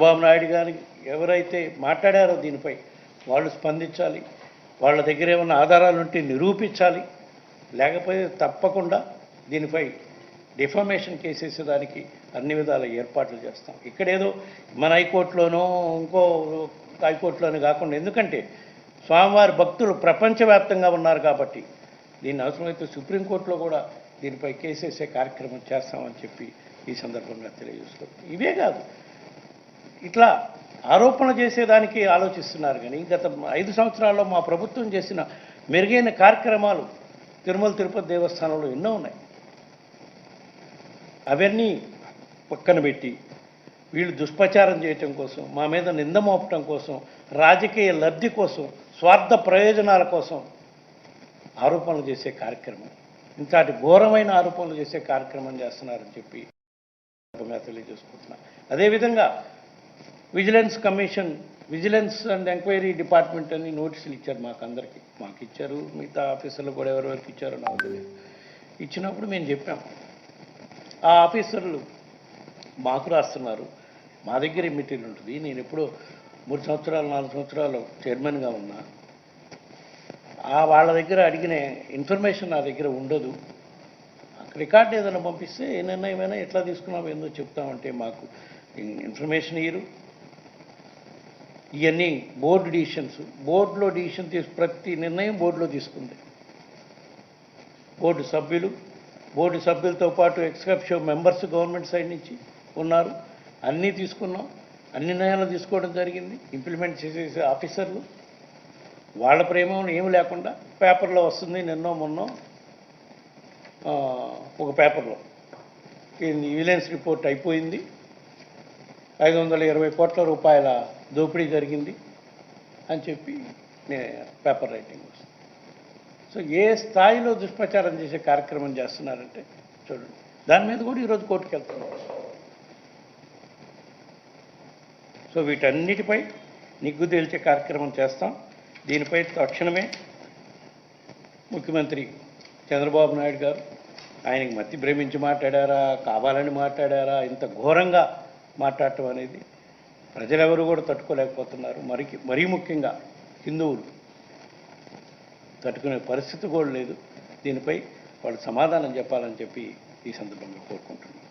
చంద్రబాబు నాయుడు గారిని ఎవరైతే మాట్లాడారో దీనిపై వాళ్ళు స్పందించాలి. వాళ్ళ దగ్గర ఏమైనా ఆధారాలు ఉంటే నిరూపించాలి. లేకపోతే తప్పకుండా దీనిపై డిఫామేషన్ కేసేసేదానికి అన్ని విధాల ఏర్పాట్లు చేస్తాం. ఇక్కడేదో మన హైకోర్టులోనో ఇంకో హైకోర్టులోనూ కాకుండా, ఎందుకంటే స్వామివారి భక్తులు ప్రపంచవ్యాప్తంగా ఉన్నారు కాబట్టి దీన్ని అవసరమైతే సుప్రీంకోర్టులో కూడా దీనిపై కేసేసే కార్యక్రమం చేస్తామని చెప్పి ఈ సందర్భంగా తెలియజేస్తున్నాం. ఇవే కాదు, ఇట్లా ఆరోపణ చేసేదానికి ఆలోచిస్తున్నారు. కానీ గత 5 సంవత్సరాల్లో మా ప్రభుత్వం చేసిన మెరుగైన కార్యక్రమాలు తిరుమల తిరుపతి దేవస్థానంలో ఎన్నో ఉన్నాయి. అవన్నీ పక్కన పెట్టి వీళ్ళు దుష్ప్రచారం చేయటం కోసం, మా మీద నింద మోపటం కోసం, రాజకీయ లబ్ధి కోసం, స్వార్థ ప్రయోజనాల కోసం ఆరోపణలు చేసే కార్యక్రమం, ఇంతటి ఘోరమైన ఆరోపణలు చేసే కార్యక్రమం చేస్తున్నారని చెప్పి తెలియజేసుకుంటున్నా. అదేవిధంగా vigilance commission, vigilance and enquiry department అని నోటీసులు ఇచ్చారు మాకందరికీ. మాకు ఇచ్చారు, మిగతా ఆఫీసర్లు కూడా ఎవరెవరికి ఇచ్చారో నాకు తెలియదు. ఇచ్చినప్పుడు మేము చెప్పాం, ఆ ఆఫీసర్లు మాకు రాస్తున్నారు, మా దగ్గర మెటీరియల్ ఉంటుంది. నేను ఎప్పుడో 3 సంవత్సరాలు 4 సంవత్సరాలు చైర్మన్గా ఉన్నా, వాళ్ళ దగ్గర అడిగిన ఇన్ఫర్మేషన్ నా దగ్గర ఉండదు. రికార్డు ఏదైనా పంపిస్తే ఏ నిర్ణయమైనా ఎట్లా తీసుకున్నామో ఏందో చెప్తామంటే మాకు ఇన్ఫర్మేషన్ ఇయ్యరు. ఇవన్నీ బోర్డు డిసిషన్స్, బోర్డులో డిసిషన్ ప్రతి నిర్ణయం బోర్డులో తీసుకుంది. బోర్డు సభ్యులతో పాటు ఎక్స్కప్షో మెంబర్స్ గవర్నమెంట్ సైడ్ నుంచి ఉన్నారు. అన్నీ తీసుకున్నాం, అన్ని నిర్ణయాలు తీసుకోవడం జరిగింది. ఇంప్లిమెంట్ చేసే ఆఫీసర్లు వాళ్ళ ప్రేమను ఏమి లేకుండా పేపర్లో వస్తుంది. నిన్నో మొన్నో ఒక పేపర్లో విజిలెన్స్ రిపోర్ట్ అయిపోయింది, 520 కోట్ల రూపాయల దోపిడీ జరిగింది అని చెప్పి పేపర్ రైటింగ్ వస్తుంది. సో ఏ స్థాయిలో దుష్ప్రచారం చేసే కార్యక్రమం చేస్తున్నారంటే చూడండి. దాని మీద కూడా ఈరోజు కోర్టుకు వెళ్తున్నాం. సో వీటన్నిటిపై నిగ్గు తేల్చే కార్యక్రమం చేస్తాం. దీనిపై తక్షణమే ముఖ్యమంత్రి చంద్రబాబు నాయుడు గారు, ఆయనకి మతి భ్రమించి మాట్లాడారా, కావాలని మాట్లాడారా, ఇంత ఘోరంగా మాట్లాడటం అనేది ప్రజలెవరు కూడా తట్టుకోలేకపోతున్నారు. మరీ ముఖ్యంగా హిందువులు తట్టుకునే పరిస్థితి కూడా లేదు. దీనిపై వాళ్ళు సమాధానం చెప్పాలని చెప్పి ఈ సందర్భంగా కోరుకుంటున్నాను.